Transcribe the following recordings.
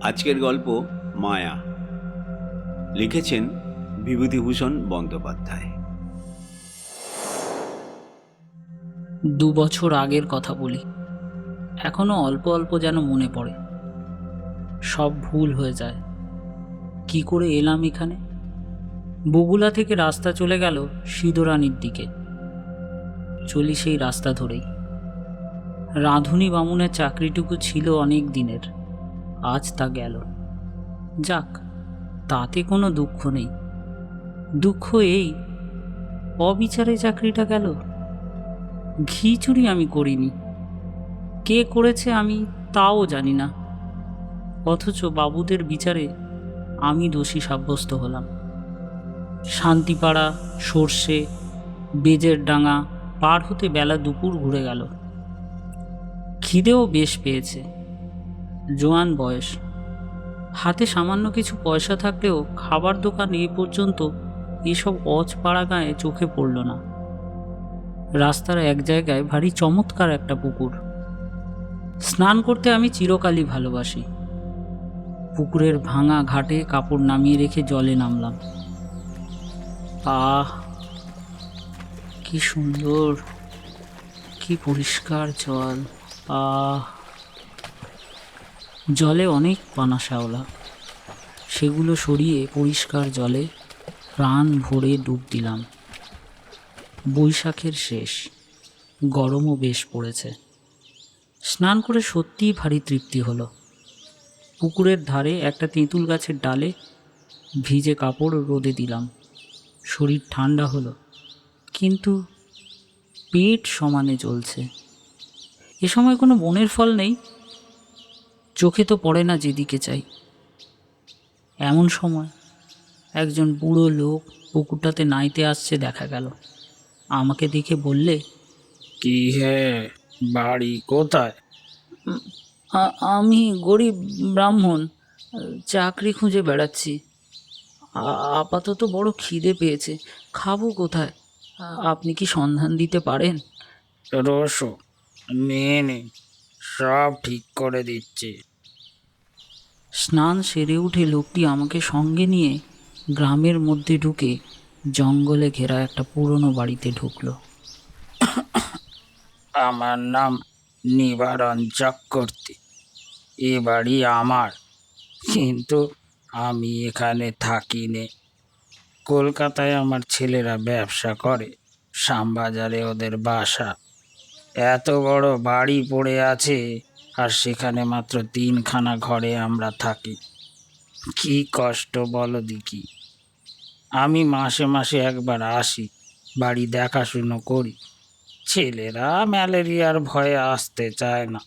আজকের গল্প মায়া, লিখেছেন বিভূতিভূষণ বন্দ্যোপাধ্যায়। 2 বছর আগের কথা বলি, এখনো অল্প অল্প যেন মনে পড়ে। সব ভুল হয়ে যায়। কি করে এলাম এখানে? বগুলা থেকে রাস্তা চলে গেল সিঁদুরানির দিকে। চলি সেই রাস্তা ধরেই। রাঁধুনি বামুনের চাকরিটুকু ছিল অনেক দিনের, আজ তা গেল। যাক, তাতে কোনো দুঃখ নেই। দুঃখ এই, অবিচারে চাকরিটা গেল। ঘি চুরি আমি করিনি, কে করেছে আমি তাও জানি না, অথচ বাবুদের বিচারে আমি দোষী সাব্যস্ত হলাম। শান্তিপাড়া, সর্ষে, বেজের ডাঙা পার হতে বেলা দুপুর ঘুরে গেল। খিদেও বেশ পেয়েছে। জোয়ান বয়স, হাতে সামান্য কিছু পয়সা থাকলেও খাবার দোকান এ পর্যন্ত এসব অজপাড়া গায়ে চোখে পড়ল না। রাস্তার এক জায়গায় ভারী চমৎকার একটা পুকুর। স্নান করতে আমি চিরকালই ভালোবাসি। পুকুরের ভাঙা ঘাটে কাপড় নামিয়ে রেখে জলে নামলাম। আহ, কি সুন্দর, কি পরিষ্কার জল! জলে অনেক পানা শ্যাওলা। সেগুলো সরিয়ে পরিষ্কার জলে প্রাণ ভরে ডুব দিলাম। বৈশাখের শেষ, গরমও বেশ পড়েছে। স্নান করে সত্যিই ভারী তৃপ্তি হলো। পুকুরের ধারে একটা তেঁতুল গাছের ডালে ভিজে কাপড় রোদে দিলাম। শরীর ঠান্ডা হলো, কিন্তু পেট সমানে জ্বলছে। এ সময় কোনো বনের ফল নেই, চোখে তো পড়ে না যেদিকে চাই। এমন সময় একজন বুড়ো লোক পুকুরটাতে নাইতে আসছে দেখা গেল। আমাকে দেখে বললে, কি হে, বাড়ি কোথায়? আমি গরিব ব্রাহ্মণ, চাকরি খুঁজে বেড়াচ্ছি। আপাতত বড় খিদে পেয়েছে, খাবো কোথায়? আপনি কি সন্ধান দিতে পারেন? রসো, নিয়ে নে, সব ঠিক করে দিচ্ছি। স্নান সেরে উঠে লোকটি আমাকে সঙ্গে নিয়ে গ্রামের মধ্যে ঢুকে জঙ্গলে ঘেরা একটা পুরনো বাড়িতে ঢুকলো। আমার নাম নিবারণ চক্রবর্তী। এ বাড়ি আমার, কিন্তু আমি এখানে থাকি নে। কলকাতায় আমার ছেলেরা ব্যবসা করে, শ্যামবাজারে ওদের বাসা। এত বড় বাড়ি পড়ে আছে, আর সেখানে মাত্র 3খানা ঘরে আমরা থাকি। কি কষ্ট বলো দেখি। আমি মাসে মাসে একবার আসি, বাড়ি দেখাশুনো করি। ছেলেরা ম্যালেরিয়ার ভয়ে আসতে চায় না।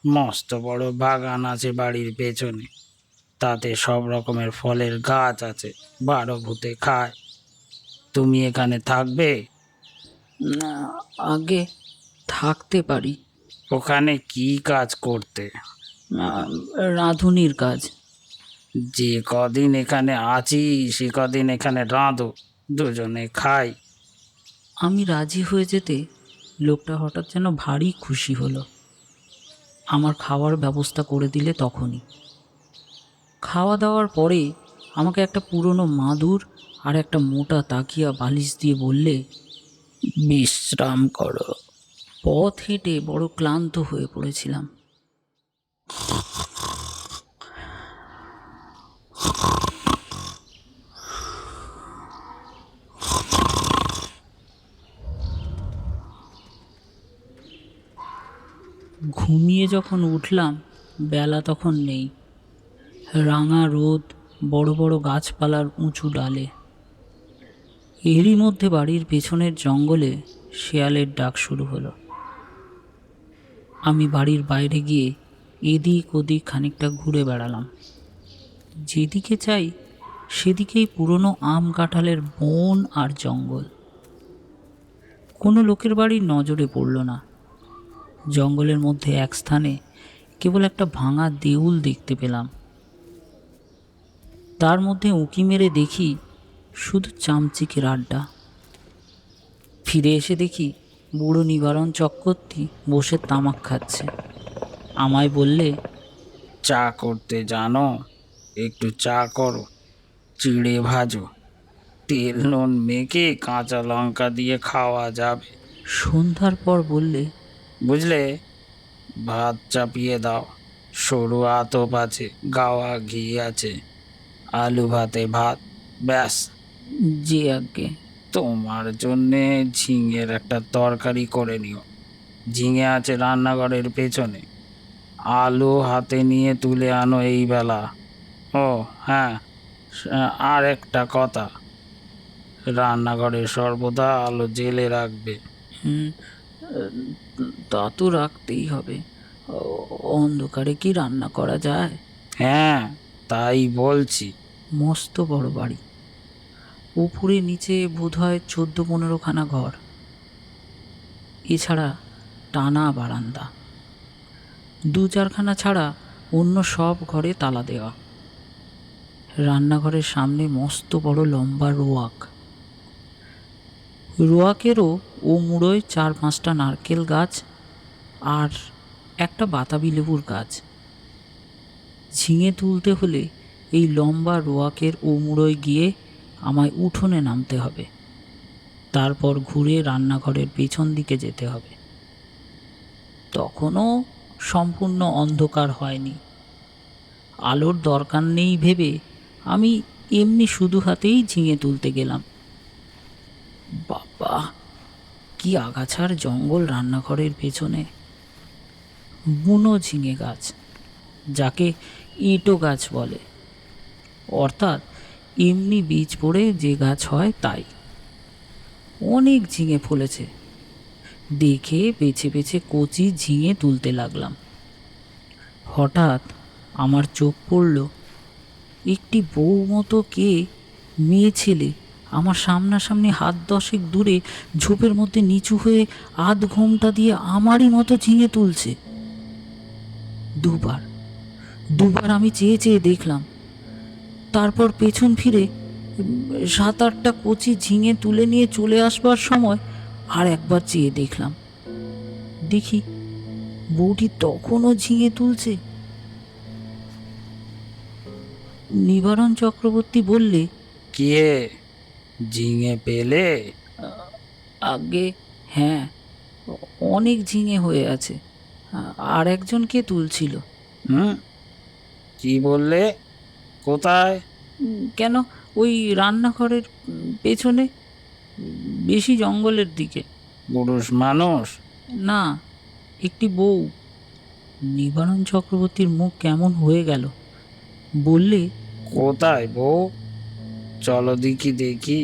মস্ত বড় বাগান আছে বাড়ির পেছনে, তাতে সব রকমের ফলের গাছ আছে, 12 ভূতে খায়। তুমি এখানে থাকবে? না, আগে থাকতে পারি। ওখানে কি কাজ করতে? রাঁধুনির কাজ। যে কদিন এখানে আছি সে কদিন এখানে রাঁধো, দুজনে খাই। আমি রাজি হয়ে যেতে লোকটা হঠাৎ যেন ভারী খুশি হলো। আমার খাওয়ার ব্যবস্থা করে দিলে তখনই। খাওয়া দাওয়ার পরে আমাকে একটা পুরনো মাদুর আর একটা মোটা তাকিয়া বালিশ দিয়ে বললে, বিশ্রাম করো। পথ হেঁটে বড় ক্লান্ত হয়ে পড়েছিলাম। ঘুমিয়ে যখন উঠলাম, বেলা তখন নেই। রাঙা রোদ বড় বড় গাছপালার উঁচু ডালে। এরই মধ্যে বাড়ির পেছনের জঙ্গলে শেয়ালের ডাক শুরু হলো। আমি বাড়ির বাইরে গিয়ে এদিক ওদিক খানিকটা ঘুরে বেড়ালাম। যেদিকে চাই সেদিকেই পুরনো আম কাঁঠালের বন আর জঙ্গল। কোনো লোকের বাড়ির নজরে পড়ল না। জঙ্গলের মধ্যে এক স্থানে কেবল একটা ভাঙা দেউল দেখতে পেলাম। তার মধ্যে উঁকি মেরে দেখি শুধু চামচিকের আড্ডা। ফিরে এসে দেখি বুড়ো নিবারণ চক্রবর্তী বসে তামাক খাচ্ছে। আমায় বললে, চা করতে জানো? একটু চা করো, চিড়ে ভাজো, তেল নুন মেখে কাঁচা লঙ্কা দিয়ে খাওয়া যাবে। সন্ধ্যার পর বললে, বুঝলে, ভাত চাপিয়ে দাও, সরু আতপ আছে, গাওয়া ঘি আছে, আলু ভাতে ভাত, ব্যাস। যে আজ্ঞে। তোমার জন্যে ঝিঙের একটা তরকারি করে নিও। ঝিঙে আছে রান্নাঘরের পেছনে। আলু হাতে নিয়ে তুলে আনো এই বেলা। ও হ্যাঁ, আর একটা কথা, রান্নাঘরে সর্বদা আলো জেলে রাখবে। হুম, তা তো রাখতেই হবে। অন্ধকারে কি রান্না করা যায়? হ্যাঁ, তাই বলছি। মস্ত বড় বাড়ি, উপরে নিচে বোধহয় 14-15খানা ঘর, এছাড়া টানা বারান্দা। 2-4খানা ছাড়া অন্য সব ঘরে তালা দেওয়া। রান্নাঘরের সামনে মস্ত বড় লম্বা রোয়াক। রোয়াকেরও ও মুড়োয় 4-5টা নারকেল গাছ আর একটা বাতাবি লেবুর গাছ। ঝিঙে তুলতে হলে এই লম্বা রোয়াকের ও মুড়োয় গিয়ে আমায় উঠোনে নামতে হবে, তারপর ঘুরে রান্নাঘরের পেছন দিকে যেতে হবে। তখনও সম্পূর্ণ অন্ধকার হয়নি। আলোর দরকার নেই ভেবে আমি এমনি শুধু হাতেই ঝিঙে তুলতে গেলাম। বাবা, কি আগাছার জঙ্গল রান্নাঘরের পেছনে! বুনো ঝিঙে গাছ, যাকে এঁটো গাছ বলে, অর্থাৎ এমনি বীজ পড়ে যে গাছ হয় তাই। অনেক ঝিঙে ফলেছে। দেখে বেছে বেছে কচি ঝিঙে তুলতে লাগলাম। হঠাৎ আমার চোখ পড়ল একটি বউ মতো কে মেয়ে ছেলে আমার সামনাসামনি হাত 10 দূরে ঝোপের মধ্যে নিচু হয়ে আধ ঘোমটা দিয়ে আমারই মতো ঝিঙে তুলছে। দুবার দুবার আমি চেয়ে চেয়ে দেখলাম। তারপর পেছন ফিরে 7-8টা কচি ঝিঙে তুলে নিয়ে চলে আসবার সময় আর একবার চেয়ে দেখলাম। দেখি বউটি তখনও ঝিঙে তুলছে। নিবারণ চক্রবর্তী বললে, কে, ঝিঙে পেলে? আগে হ্যাঁ, অনেক ঝিঙে হয়ে আছে। আর একজন কে তুলছিল। হুম, কি বললে? কোথায়? কেন, ওই রান্নাঘরের পেছনে, বেশি জঙ্গলের দিকে। পুরুষ মানুষ? না, একটি বউ। নিবারণ চক্রবর্তীর মুখ কেমন হয়ে গেল। বললে, কোথায় বউ? চলো দেখি দেখি।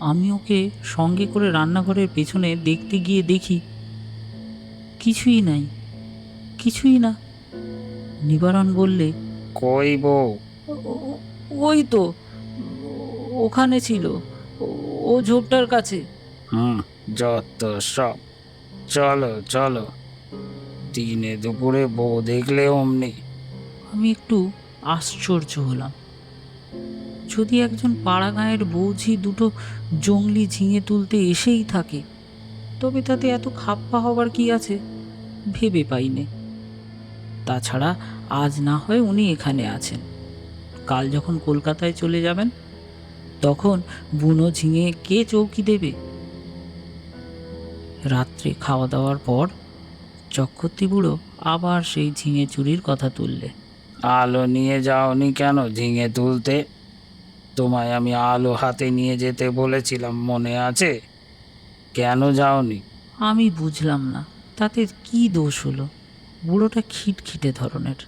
আমি ওকে সঙ্গে করে রান্নাঘরের পেছনে দেখতে গিয়ে দেখি কিছুই নাই, কিছুই না। নিবারণ বললে, কই বউ? "ও- ওই তো, ওখানে ছিল, ও ঝোপটার কাছে।" হুম, যত সব। চলো চলো, দিনে দুপুরে বউ দেখলে অমনি। আমি একটু আশ্চর্য হলাম। যদি একজন পাড়া গাঁয়ের বৌঝি দুটো জংলি ঝিঙে তুলতে এসেই থাকে, তবে তাতে এত খাপ্পা হবার কি আছে ভেবে পাইনে। তাছাড়া আজ না হয় উনি এখানে আছেন, কাল যখন কলকাতায় চলে যাবেন তখন বুনো ঝিঙে কে চৌকি দেবে? রাত্রে খাওয়া দাওয়ার পর চক্রবর্তী বুড়ো আবার সেই ঝিঙে চুরির কথা তুললে। আলো নিয়ে যাওনি কেন ঝিঙে তুলতে? তোমায় আমি আলো হাতে নিয়ে যেতে বলেছিলাম, মনে আছে? কেন যাওনি? আমি বুঝলাম না তাতে কি দোষ হলো। বুড়োটা খিটখিটে ধরনের।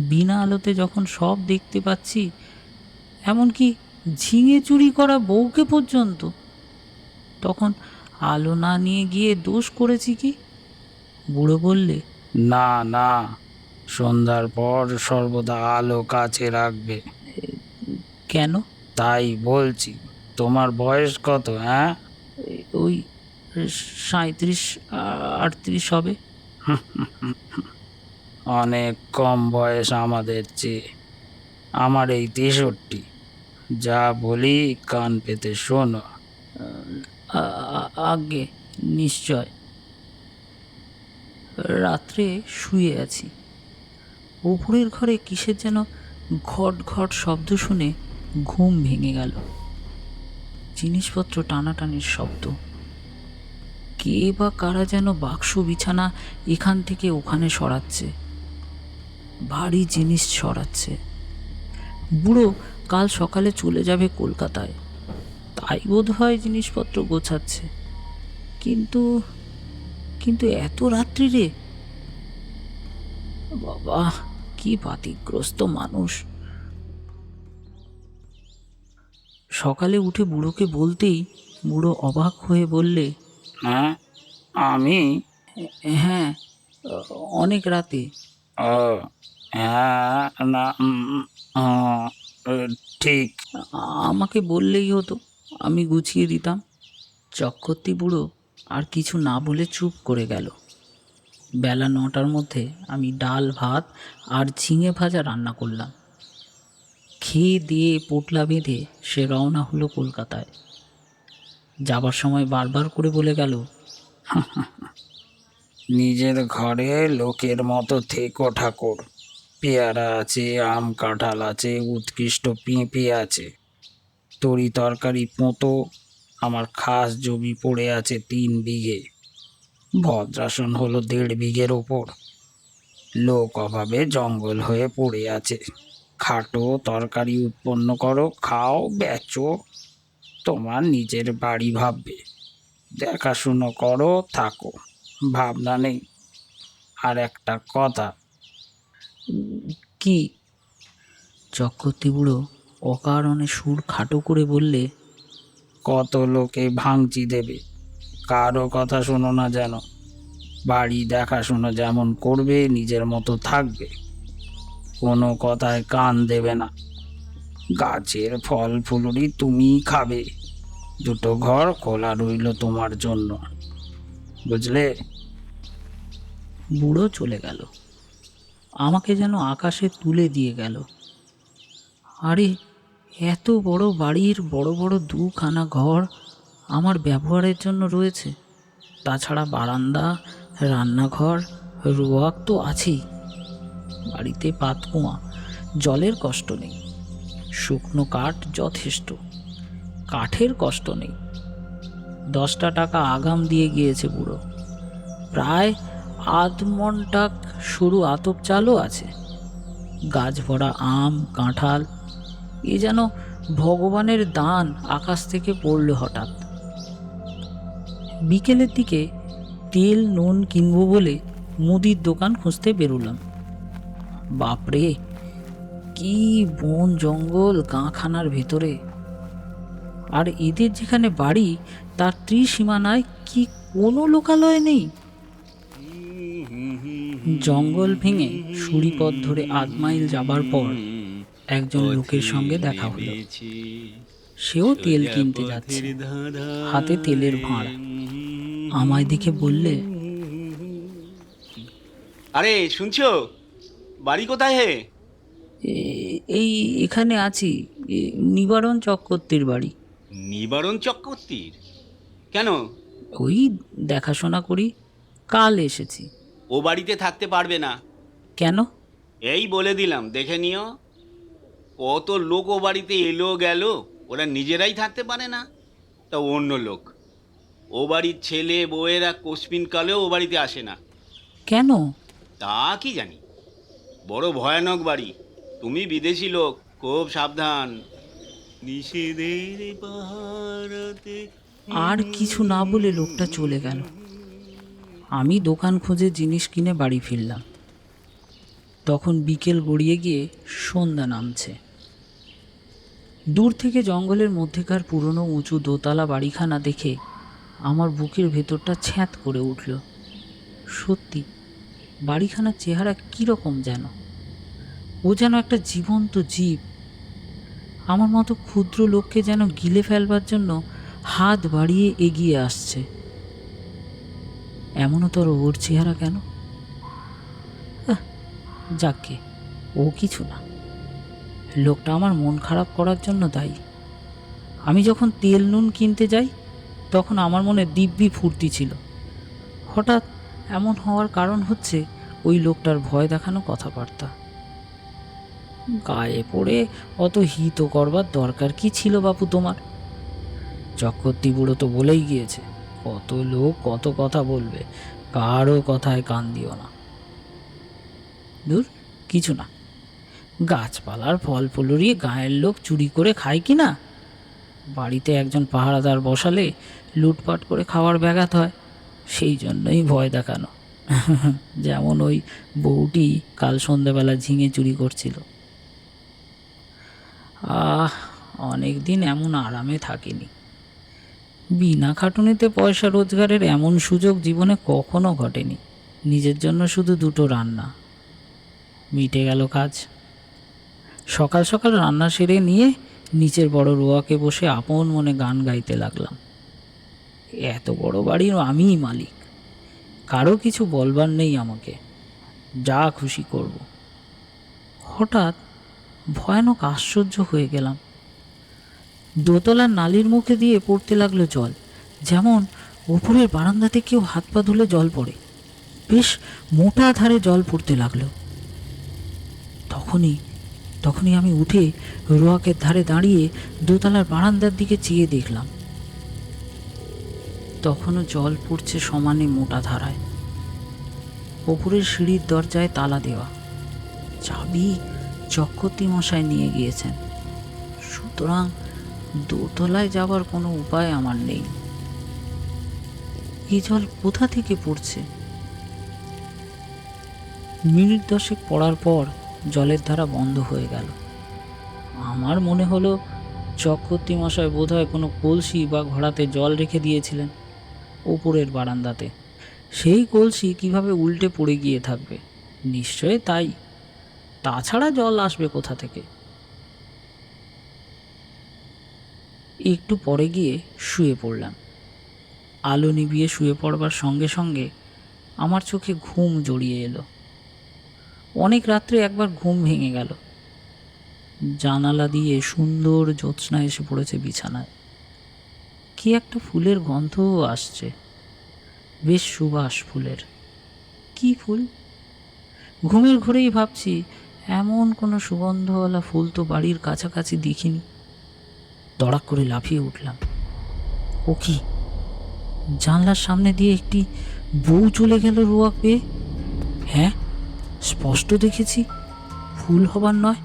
বিনা আলোতে যখন সব দেখতে পাচ্ছি, এমনকি ঝিঙে চুরি করা বউকে পর্যন্ত, তখন আলো না নিয়ে গিয়ে দোষ করেছি কি? বুড়ো বললে, না না, সন্ধ্যার পর সর্বদা আলো কাছে রাখবে। কেন? তাই বলছি। তোমার বয়স কত? হ্যাঁ, ওই 37-38 হবে। অনেক কম বয়স আমাদের চেয়ে। আমার এই 63। যা বলি কান পেতে শোনো। আগে নিশ্চয়। রাত্রে শুয়ে আছি, উপরের ঘরে কিসের যেন ঘট ঘট শব্দ শুনে ঘুম ভেঙে গেল। জিনিসপত্র টানাটানির শব্দ, কে বা কারা যেন বাক্স বিছানা এখান থেকে ওখানে সরাচ্ছে, ভারী জিনিস সরাচ্ছে। বুড়ো কাল সকালে চলে যাবে কলকাতায়, তাই বোধ হয় জিনিসপত্র গোছাচ্ছে। কিন্তু কিন্তু এত রাত্রিরে, বাবা কি বাতিগ্রস্ত মানুষ। সকালে উঠে বুড়োকে বলতেই বুড়ো অবাক হয়ে বললে, হ্যাঁ, আমি? হ্যাঁ, অনেক রাতে। ও হ্যাঁ, না, ঠিক। আমাকে বললেই হতো, আমি গুছিয়ে দিতাম। চক্রবর্তী বুড়ো আর কিছু না বলে চুপ করে গেল। বেলা 9টার মধ্যে আমি ডাল ভাত আর ঝিঙে ভাজা রান্না করলাম। খেয়ে দিয়ে পোটলা বেঁধে সে রওনা হলো কলকাতায়। যাবার সময় বারবার করে বলে গেল, নিজের ঘরে লোকের মতো থেকো ঠাকুর। পেয়ারা আছে, আম কাঁঠাল আছে, উৎকৃষ্ট পেঁপে আছে, তরি তরকারি পোঁতো। আমার খাস জমি পড়ে আছে 3 বিঘে, ভদ্রাসন হলো 1.5 বিঘের ওপর। লোক অভাবে জঙ্গল হয়ে পড়ে আছে। খাটো তরকারি উৎপন্ন করো, খাও, বেচো। তোমার নিজের বাড়ি ভাববে, দেখাশুনো করো, থাকো, ভাবনা নেই। আর একটা কথা, কি? চক্রবর্তী বুড়ো অকারণে সুর খাটো করে বললে, কত লোকে ভাঙচি দেবে, কারো কথা শোনো না যেন। বাড়ি দেখাশুনো যেমন করবে, নিজের মতো থাকবে, কোনো কথায় কান দেবে না। গাছের ফল ফুলুরি তুমিই খাবে, 2 ঘর খোলা রইল তোমার জন্য, বুঝলে? বুড়ো চলে গেল, আমাকে যেন আকাশে তুলে দিয়ে গেল। আরে, এত বড় বাড়ির বড় বড় 2খানা ঘর আমার ব্যবহারের জন্য রয়েছে। তাছাড়া বারান্দা, রান্নাঘর, রোয়াক তো আছেই। বাড়িতে পাতকুয়া, জলের কষ্ট নেই। শুকনো কাঠ যথেষ্ট, কাঠের কষ্ট নেই। 10টা টাকা আগাম দিয়ে গিয়েছে বুড়ো। প্রায় 1/2 টাক সরু আতপ চালও আছে। গাছ ভরা আম কাঁঠাল, এ যেন ভগবানের দান আকাশ থেকে পড়ল হঠাৎ। বিকেলের দিকে তেল নুন কিনবো বলে মুদির দোকান খুঁজতে বেরোলাম। বাপরে, কি বন জঙ্গল গাঁখানার ভেতরে! আর এদের যেখানে বাড়ি তার ত্রিসীমানায় কি কোনো লোকালয় নেই। জঙ্গল ভেঙে সুড়িপথ ধরে 1/2 মাইল যাবার পর একজন লোকের সঙ্গে দেখা হলো। সেও তেল কিনতে যাচ্ছে, হাতে তেলের ভাঁড়। আমায় দেখে বললে, আরে শুনছো, বাড়ি কোথায় হে? এই এখানে আছি, নিবারণ চক্রবর্তীর বাড়ি। নিবারণ চক্রবর্তীর? কেন? ওই দেখাশোনা করি, কাল এসেছি। ও বাড়িতে থাকতে পারবে না। কেন? এই বলে দিলাম, দেখে নিও। কত লোক ও বাড়িতে এলো গেল, ওরা নিজেরাই থাকতে পারে না, তা অন্য লোক। ও বাড়ির ছেলে বউয়েরা কোসপিন কালেও ও বাড়িতে আসে না। কেন? তা কি জানি, বড় ভয়ানক বাড়ি। তুমি বিদেশি লোক, খুব সাবধান। নিষেধের পাহারাতে। আর কিছু না বলে লোকটা চলে গেল। আমি দোকান খুঁজে জিনিস কিনে বাড়ি ফিরলাম। তখন বিকেল গড়িয়ে গিয়ে সন্ধ্যা নামছে। দূর থেকে জঙ্গলের মধ্যেকার পুরনো উঁচু দোতলা বাড়িখানা দেখে আমার বুকের ভেতরটা ছ্যাঁত করে উঠল। সত্যি, বাড়িখানার চেহারা কীরকম যেন। ও যেন একটা জীবন্ত জীব, আমার মতো ক্ষুদ্র লোককে যেন গিলে ফেলবার জন্য হাত বাড়িয়ে এগিয়ে আসছে। এমনতর ওর চেহারা কেন? যাকে, ও কিছু না। লোকটা আমার মন খারাপ করার জন্য দায়ী। আমি যখন তেল নুন কিনতে যাই তখন আমার মনে দিব্যি ফুর্তি ছিল। হঠাৎ এমন হওয়ার কারণ হচ্ছে ওই লোকটার ভয় দেখানো কথাবার্তা। গায়ে পড়ে অত হিত করবার দরকার কি ছিল বাপু তোমার? চক্রবর্তী বুড়ো তো বলেই গিয়েছে, কত লোক কত কথা বলবে, কারো কথায় কান দিও না। দূর, কিছু না। গাছপালার ফল ফুলুরিয়ে গায়ের লোক চুরি করে খায় কি না? বাড়িতে একজন পাহারাদার বসালে লুটপাট করে খাওয়ার ব্যাঘাত হয়, সেই জন্যই ভয় দেখানো। যেমন ওই বউটি কাল সন্ধ্যাবেলা ঝিঙে চুরি করছিল। অনেক দিন এমন আরামে থাকিনি। বিনা খাটুনিতে পয়সা রোজগারের এমন সুযোগ জীবনে কখনো ঘটেনি। নিজের জন্য শুধু দুটো রান্না, মিটে গেল কাজ। সকাল সকাল রান্না সেরে নিয়ে নিচের বড় রোয়াকে বসে আপন মনে গান গাইতে লাগলাম। এত বড় বাড়ির আমিই মালিক, কারো কিছু বলবার নেই আমাকে, যা খুশি করব। হঠাৎ ভয়ানক আশ্চর্য হয়ে গেলাম। দোতলার নালির মুখে দিয়ে পড়তে লাগলো জল, যেমন ওপরের বারান্দাতে কেউ হাত পা ধুলে জল পড়ে। বেশ মোটা ধারে জল পড়তে লাগলো। তখনই আমি উঠে রোয়াকের ধারে দাঁড়িয়ে দোতলার বারান্দার দিকে চেয়ে দেখলাম। তখনও জল পড়ছে সমানে মোটা ধারায়। ওপরের সিঁড়ির দরজায় তালা দেওয়া, চাবি চক্রবর্তী মশাই নিয়ে গিয়েছেন। সুতরাং দোতলায় যাবার কোনো উপায় আমার নেই। এই জল কোথা থেকে পড়ছে? মিনিট 10 পড়ার পর জলের ধারা বন্ধ হয়ে গেল। আমার মনে হলো চক্রবর্তী মশাই বোধহয় কোনো কলসি বা ঘড়াতে জল রেখে দিয়েছিলেন ওপরের বারান্দাতে। সেই কলসি কিভাবে উল্টে পড়ে গিয়ে থাকবে? নিশ্চয়ই তাই, তাছাড়া জল আসবে কোথা থেকে? একটু পরে গিয়ে শুয়ে পড়লাম। আলো নিভিয়ে শুয়ে পড়বার সঙ্গে সঙ্গে আমার চোখে ঘুম জড়িয়ে এলো। অনেক রাত্রে একবার ঘুম ভেঙে গেল। জানালা দিয়ে সুন্দর জ্যোৎস্না এসে পড়েছে বিছানায়। কি একটা ফুলের গন্ধও আসছে, বেশ সুবাস ফুলের। কি ফুল? ঘুমের ঘোরেই ভাবছি এমন কোনো সুগন্ধওয়ালা ফুল তো বাড়ির কাছাকাছি দেখিনি। তড়াক করে লাফিয়ে উঠলাম। ও কি, জানলার সামনে দিয়ে একটি বউ চলে গেল রোয়াক পেয়ে। হ্যাঁ, স্পষ্ট দেখেছি, ফুল হবার নয়।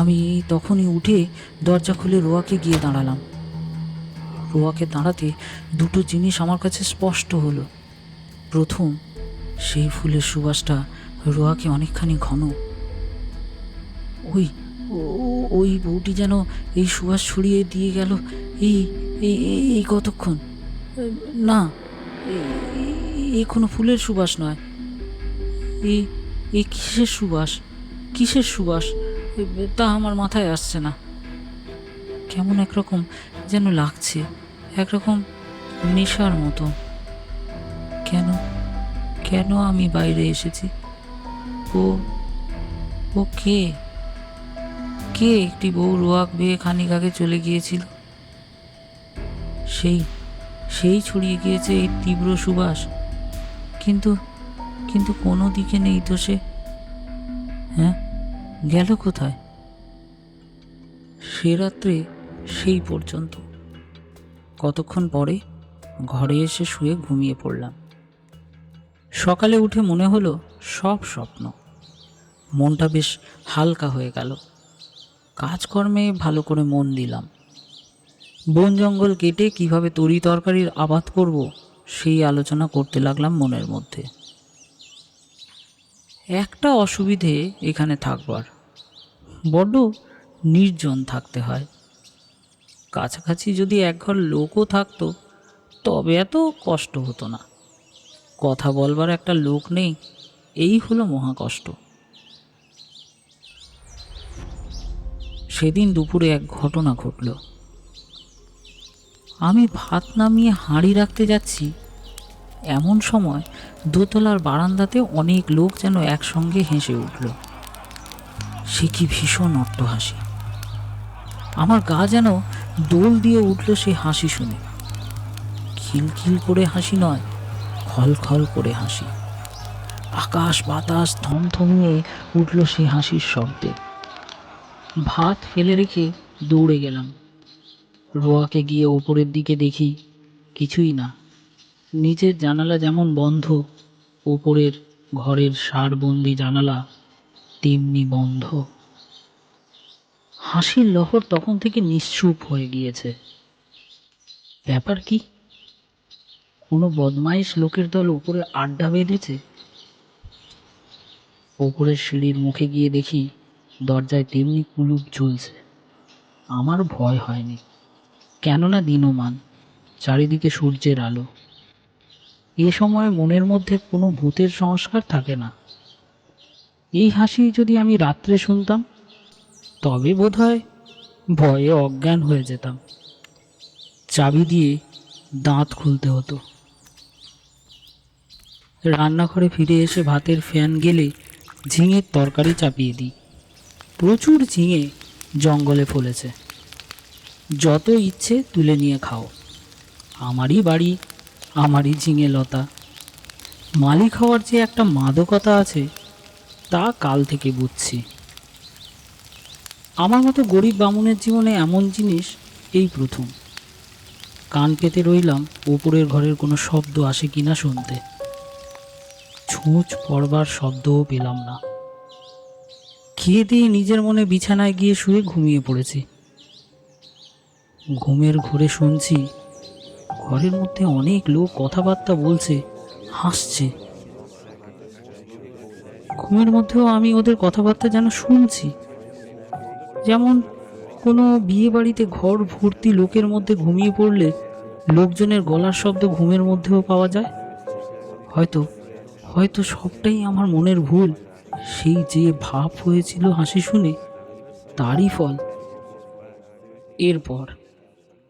আমি তখনই উঠে দরজা খুলে রোয়াকে গিয়ে দাঁড়ালাম। রোয়াকে দাঁড়াতে দুটো জিনিস আমার কাছে স্পষ্ট হলো। প্রথম, সেই ফুলের সুবাসটা রোয়াকে অনেকখানি ঘন। ওই বউটি যেন এই সুবাস ছড়িয়ে দিয়ে গেল এই কতক্ষণ। না, এ কোনো ফুলের সুবাস নয়। এ কিসের সুবাস? কিসের সুবাস তা আমার মাথায় আসছে না। কেমন একরকম যেন লাগছে, একরকম নেশার মতো। কেন আমি বাইরে এসেছি? ও কে একটি বউ রোয়াক বেয়ে খানিক আগে চলে গিয়েছিল, সেই ছড়িয়ে গিয়েছে এই তীব্র সুবাস। কিন্তু কোনো দিকে নেই তো সে। হ্যাঁ, গেল কোথায়? সে রাত্রে সেই পর্যন্ত। কতক্ষণ পরে ঘরে এসে শুয়ে ঘুমিয়ে পড়লাম। সকালে উঠে মনে হলো সব স্বপ্ন। মনটা বেশ হালকা হয়ে গেল। কাজকর্মে ভালো করে মন দিলাম। বন জঙ্গল কেটে কিভাবে তরি তরকারির আবাদ করব সেই আলোচনা করতে লাগলাম মনের মধ্যে। একটা অসুবিধে এখানে থাকবার, বড্ড নির্জন থাকতে হয়। কাছাকাছি যদি একঘর লোকও থাকতো তবে এত কষ্ট হতো না। কথা বলবার একটা লোক নেই, এই হলো মহা কষ্ট। সেদিন দুপুরে এক ঘটনা ঘটল। আমি ভাত নামিয়ে হাঁড়ি রাখতে যাচ্ছি, এমন সময় দোতলার বারান্দাতে অনেক লোক যেন একসঙ্গে হেসে উঠল। সে কি ভীষণ অট্টহাসি! আমার গা যেন দোল দিয়ে উঠল সে হাসি শুনে। খিলখিল করে হাসি নয়, খলখল করে হাসি। আকাশ বাতাস থমথমিয়ে উঠল সেই হাসির শব্দে। ভাত ফেলে রেখে দৌড়ে গেলাম। রোয়াকে গিয়ে ওপরের দিকে দেখি, কিছুই না। নিচের জানালা যেমন বন্ধ, ওপরের ঘরের সারবন্দি জানালা তেমনি বন্ধ। হাসির লহর তখন থেকে নিশ্চুপ হয়ে গিয়েছে। ব্যাপার কি? কোনো বদমাইশ লোকের দল উপরে আড্ডা বেঁধেছে? ওপরের সিঁড়ির মুখে গিয়ে দেখি দরজায় তেমনি কুলুপ ঝুলছে। আমার ভয় হয়নি, কেননা দিনমান, চারিদিকে সূর্যের আলো। এ সময় মনের মধ্যে কোনো ভূতের সংস্কার থাকে না। এই হাসি যদি আমি রাত্রে শুনতাম, তবে বোধহয় ভয়ে অজ্ঞান হয়ে যেতাম। চাবি দিয়ে দাঁত খুলতে হতো। রান্নাঘরে ফিরে এসে ভাতের ফ্যান গেলে ঝিঙের তরকারি চাপিয়ে দিই। প্রচুর ঝিঙে জঙ্গলে ফলেছে, যত ইচ্ছে তুলে নিয়ে খাও। আমারই বাড়ি, আমারই ঝিঙে লতা। মালিক হওয়ার যে একটা মাদকতা আছে, তা কাল থেকে বুঝছি। আমার মতো গরিব বামুনের জীবনে এমন জিনিস এই প্রথম। কান পেতে রইলাম ওপরের ঘরের কোনো শব্দ আসে কিনা শুনতে। ছুঁচ পড়বার শব্দও পেলাম না। খেয়ে দিয়ে নিজের মনে বিছানায় গিয়ে শুয়ে ঘুমিয়ে পড়েছি। ঘুমের ঘোরে শুনছি ঘরের মধ্যে অনেক লোক কথাবার্তা বলছে, হাসছে। ঘুমের মধ্যেও আমি ওদের কথাবার্তা যেন শুনছি। যেমন কোনো বিয়ে বাড়িতে ঘর ভর্তি লোকের মধ্যে ঘুমিয়ে পড়লে লোকজনের গলার শব্দ ঘুমের মধ্যেও পাওয়া যায়। হয়তো হয়তো সবটাই আমার মনের ভুল। সেই যে ভাব হয়েছিল হাসি শুনে, তারই ফল।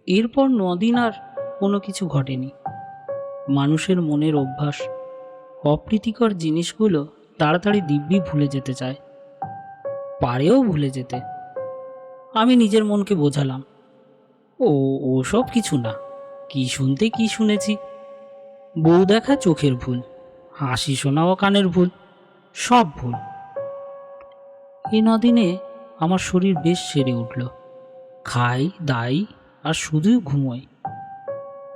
এরপর নদিন আর কোনো কিছু ঘটেনি। মানুষের মনের অভ্যাস, অপ্রীতিকর জিনিসগুলো তাড়াতাড়ি দিব্যি ভুলে যেতে চায়, পারেও ভুলে যেতে। আমি নিজের মনকে বোঝালাম, ও সব কিছু না, কি শুনতে কি শুনেছি। বউ দেখা চোখের ভুল, হাসি শোনাও কানের ভুল, সব ভুল। এই নদিনে আমার শরীর বেশ সেরে উঠল। খাই দাই আর শুধুই ঘুমোই।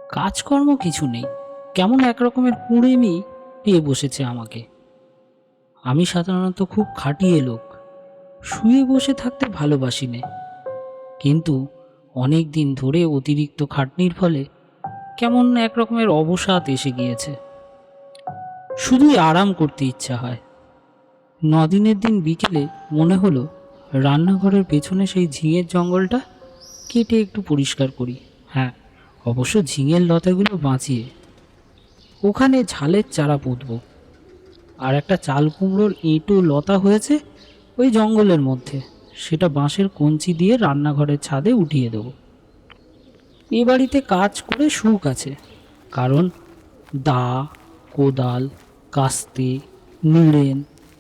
কাজকর্ম কিছু নেই, কেমন একরকমের কুঁড়েমি পেয়ে বসেছে আমাকে। আমি সাধারণত খুব খাটিয়ে লোক, শুয়ে বসে থাকতে ভালোবাসি নে। কিন্তু অনেক দিন ধরে অতিরিক্ত খাটনির ফলে কেমন একরকমের অবসাদ এসে গিয়েছে। শুধুই আরাম করতে ইচ্ছা হয়। নদিনের দিন বিকেলে মনে হলো রান্নাঘরের পেছনে সেই ঝিঙের জঙ্গলটা কেটে একটু পরিষ্কার করি। হ্যাঁ, অবশ্য ঝিঙের লতাগুলো বাঁচিয়ে। ওখানে ঝালের চারা পুঁতব। আর একটা চাল কুমড়োর এঁটো লতা হয়েছে ওই জঙ্গলের মধ্যে, সেটা বাঁশের কঞ্চি দিয়ে রান্নাঘরের ছাদে উঠিয়ে দেব। এ বাড়িতে কাজ করে সুখ আছে, কারণ দা, কোদাল, কাস্তে, নিড়েন,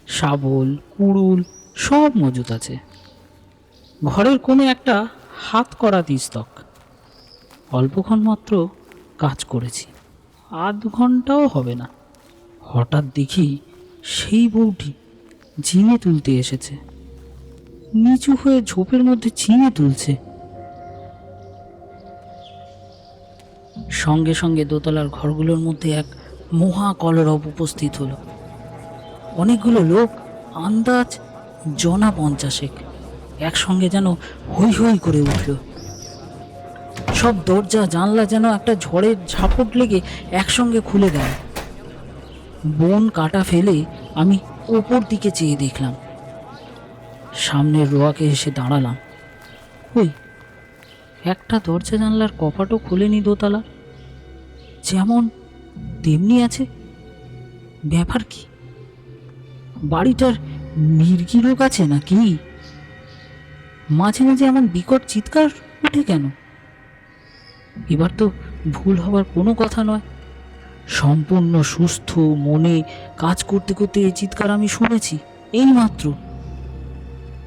শাবল, কুড়ুল সব মজুত আছে। ঘরের কোনো একটা হাত করা তিস্তক। অল্পক্ষণ মাত্র কাজ করেছি, আধ ঘন্টাও হবে না। হঠাৎ দেখি সেই বউটি ঝিঙে তুলতে এসেছে। নিচু হয়ে ঝোপের মধ্যে ঝিঙে তুলছে। সঙ্গে সঙ্গে দোতলার ঘরগুলোর মধ্যে এক মহা কলরব উপস্থিত হলো। অনেকগুলো লোক, আন্দাজ জনা 50 একসঙ্গে যেন হৈ হৈ করে উঠল। সব দরজা জানলা যেন একটা ঝড়ের ঝাপট লেগে একসঙ্গে খুলে গেল। বন কাটা ফেলে আমি ওপর দিকে চেয়ে দেখলাম। সামনের রোয়াকে এসে দাঁড়ালাম। ওই একটা দরজা জানলার কপাটও খোলেনি দোতলার, যেমন তেমনি আছে। ব্যাপার কি? বাড়িটার মির্গি রোগ আছে নাকি? মাঝে মাঝে এমন বিকট চিৎকার উঠে কেন? এবার তো ভুল হবার কোনো কথা নয়। সম্পূর্ণ সুস্থ মনে কাজ করতে করতে এই চিৎকার আমি শুনেছি এইমাত্র।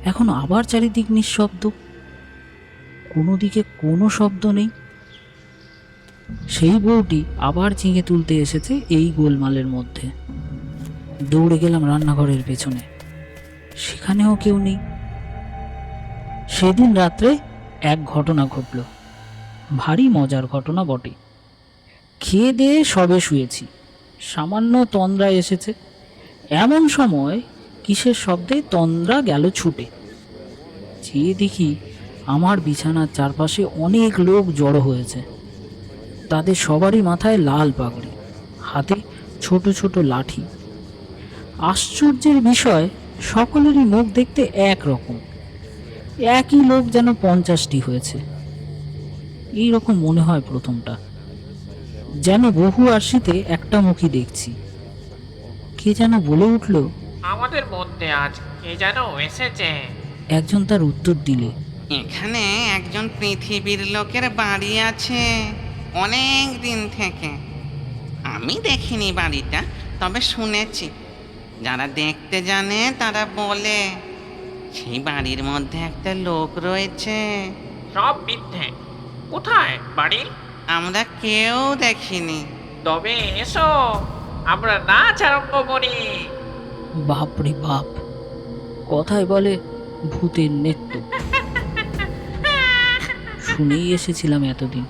এখন আবার চারিদিক নিঃশব্দ, কোনো দিকে কোনো শব্দ নেই। সেই বউটি আবার চিঙে তুলতে এসেছে এই গোলমালের মধ্যে। দৌড়ে গেলাম রান্নাঘরের পেছনে, সেখানেও কেউ নেই। সেদিন রাত্রে এক ঘটনা ঘটল, ভারী মজার ঘটনা বটে। খেয়ে দিয়ে সবে শুয়েছি, সামান্য তন্দ্রা এসেছে। এমন সময় কিসের শব্দে তন্দ্রা গেল ছুটে। চেয়ে দেখি আমার বিছানার চারপাশে অনেক লোক জড়ো হয়েছে। তাদের সবারই মাথায় লাল পাগড়ি, হাতে ছোট ছোট লাঠি। আশ্চর্যের বিষয়, সকলেরই মুখ দেখতে একরকম। একই লোক যেন 50টি হয়েছে, এই রকম মনে হয় প্রথমটা। যেন বহু আশিতে একটা মুখই দেখছি। কে যেন বলে উঠল, আমাদের মধ্যে আজ কে যেন এসেছে। একজন তার উত্তর দিলে, এখানে একজন পৃথিবীর লোকের বাড়ি আছে অনেক দিন থেকে। আমি দেখিনি বাড়িটা, তবে শুনেছি। যারা দেখতে জানে তারা বলে সেই বাড়ির মধ্যে একটা লোক রয়েছে। সব মিথ্যে। কোথায় বাড়ি? আমরা কেউ দেখিনি। তবে এসো, আমরা নাচ আরম্ভ করি। বাপ রে বাপ, কথায় বলে ভূতের নেত্য। শুনেই এসেছিলাম এতদিন,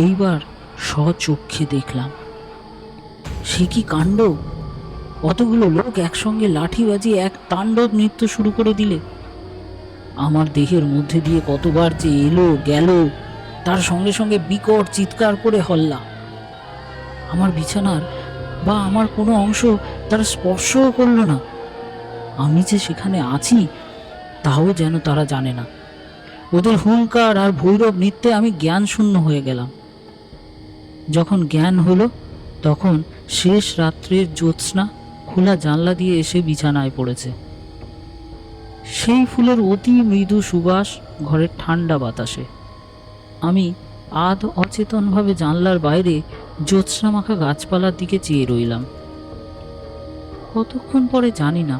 এইবার স্বচক্ষে দেখলাম। সে কি কাণ্ড! কতগুলো লোক একসঙ্গে লাঠি বাজিয়ে এক তাণ্ডব নৃত্য শুরু করে দিলে। আমার দেহের মধ্যে দিয়ে কতবার যে এলো গেল, তার সঙ্গে সঙ্গে বিকট চিৎকার করে হল্লা। আমার বিছানার বা আমার কোনো অংশ তারা স্পর্শও করল না। আমি যে সেখানে আছি তাও যেন তারা জানে না। ওদের হুঙ্কার আর ভৈরব নৃত্যে আমি জ্ঞান শূন্য হয়ে গেলাম। যখন জ্ঞান হলো, তখন শেষ রাত্রের জ্যোৎস্না খোলা জানলা দিয়ে এসে বিছানায় পড়েছে। সেই ফুলের অতি মৃদু সুবাস ঘরের ঠান্ডা বাতাসে। আমি আধ অচেতনভাবে জানলার বাইরে জ্যোৎস্না মাখা গাছপালার দিকে চেয়ে রইলাম। কতক্ষণ পরে জানি না,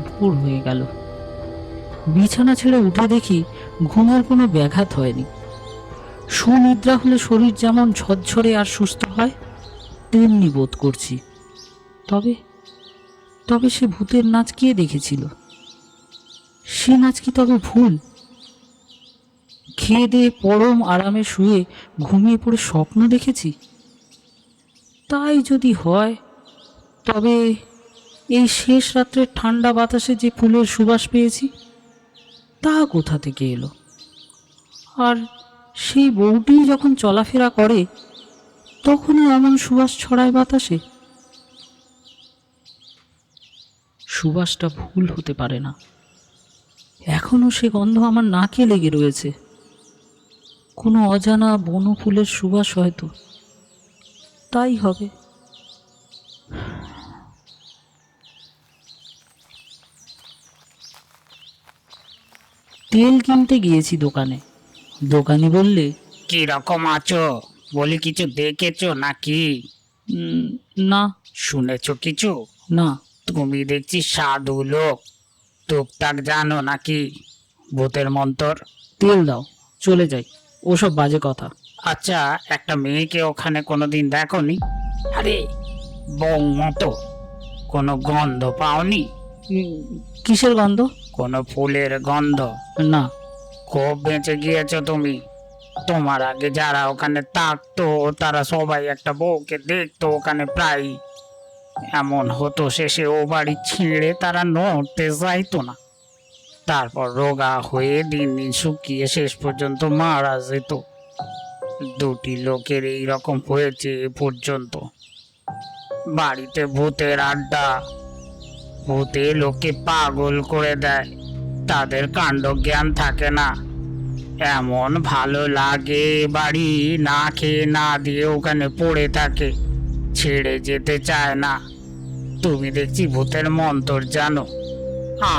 ভোর হয়ে গেল। বিছানা ছেড়ে উঠে দেখি ঘুমের কোনো ব্যাঘাত হয়নি। সুনিদ্রা হলে শরীর যেমন ঝরঝরে আর সুস্থ হয়, তেমনি বোধ করছি। তবে তবে সে ভূতের নাচ কে দেখেছিল? সে নাচ কি তবে ভুল? খেয়ে দিয়ে পরম আরামে শুয়ে ঘুমিয়ে পড়ে স্বপ্ন দেখেছি? তাই যদি হয়, তবে এই শেষ রাত্রের ঠান্ডা বাতাসে যে ফুলের সুবাস পেয়েছি, তা কোথা থেকে এলো? আর সেই বউটি যখন চলাফেরা করে, তখনই এমন সুবাস ছড়ায় বাতাসে। সুবাসটা ভুল হতে পারে না। এখনো সে গন্ধ আমার নাকে লেগে রয়েছে। কোনো অজানা বনফুলের সুবাস হয়তো। তাই হবে। তেল কিনতে গিয়েছি দোকানে। দোকানি বললে, কি রকম আছো? বলি কিছু দেখেছো নাকি? না। শুনেছো কিছু? না। তুমি দেখছি সাধু লোক, টুকটাক জানো নাকি ভূতের মন্তর? তেল দাও, চলে যাই। ওসব বাজে কথা। আচ্ছা, একটা মেয়েকে ওখানে কোনোদিন দেখোনি? আরে বউ মতো, কোনো গন্ধ পাওনি? কিসের গন্ধ? কোনো ফুলের গন্ধ? না। খুব বেঁচে গিয়েছো তুমি। তোমার আগে যারা ওখানে থাকতো তারা সবাই একটা বউকে দেখতো ওখানে প্রায়। এমন হতো শেষে ও বাড়ি ছেড়ে তারা নড়তে যাইতো না। তারপর রোগা হয়ে দিন দিন শুকিয়ে শেষ পর্যন্ত মারা যেত। দুটি লোকের এই রকম হয়েছে এ পর্যন্ত। বাড়িতে ভূতের আড্ডা। ভূতে লোককে পাগল করে দেয়, তাদের কাণ্ড জ্ঞান থাকে না। এমন ভালো লাগে বাড়ি, না খেয়ে না দিয়ে ওখানে পড়ে থাকে, ছেড়ে যেতে চায় না। তুমি দেখছি ভূতের মন্তর জানো।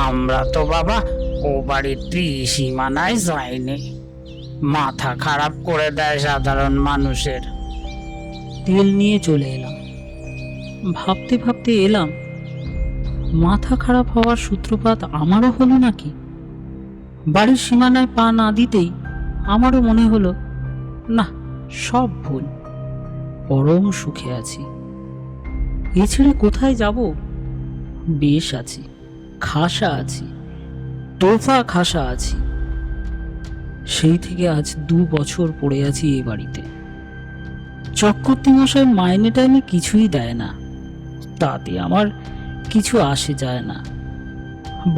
আমরা তো বাবা ও বাড়ির ত্রিসীমানায় যাইনি। মাথা খারাপ করে দেয় সাধারণ মানুষের। তেল নিয়ে চলে এলাম। ভাবতে ভাবতে এলাম, মাথা খারাপ হওয়ার সূত্রপাত আমারও হলো নাকি? বাড়ির সীমানায় পা না দিতেই আমারও মনে হলো, না, সব ভুল। পরম সুখে আছি। এ ছেড়ে কোথায় যাব? বেশ আছি, খাসা আছি, তোফা খাসা আছি। সেই থেকে আজ 2 বছর পড়ে আছি এ বাড়িতে। চক্রবর্তী মশাই মাইনে টাইমে কিছুই দেয় না, তাতে আমার কিছু আসে যায় না।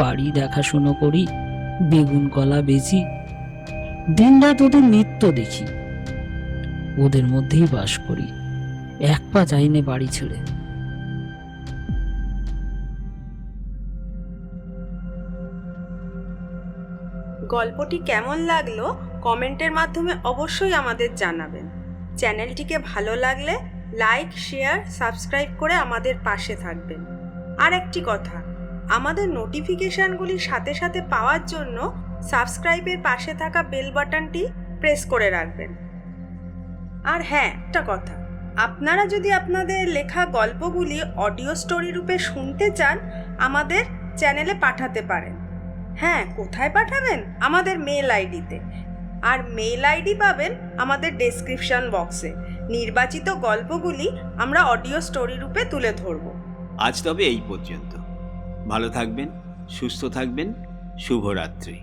বাড়ি দেখাশুনো করি, বেগুন কলা বেচি, দিনরাত ওদের নিত্য দেখি, ওদের মধ্যেই বাস করি, এক পা যাইনে বাড়ি ছেড়ে। গল্পটি কেমন লাগলো কমেন্টের মাধ্যমে অবশ্যই আমাদের জানাবেন। চ্যানেলটিকে ভালো লাগলে লাইক, শেয়ার, সাবস্ক্রাইব করে আমাদের পাশে থাকবেন। আর একটি কথা, আমাদের নোটিফিকেশানগুলি সাথে সাথে পাওয়ার জন্য সাবস্ক্রাইবের পাশে থাকা বেল বাটনটি প্রেস করে রাখবেন। আর হ্যাঁ, একটা কথা, আপনারা যদি আপনাদের লেখা গল্পগুলি অডিও স্টোরি রূপে শুনতে চান, আমাদের চ্যানেলে পাঠাতে পারেন। হ্যাঁ, কোথায় পাঠাবেন? আমাদের মেল আইডিতে। আর মেল আইডি পাবেন আমাদের ডেসক্রিপশন বক্সে। নির্বাচিত গল্পগুলি আমরা অডিও স্টোরি রূপে তুলে ধরব। আজ তবে এই পর্যন্ত। ভালো থাকবেন, সুস্থ থাকবেন। শুভরাত্রি।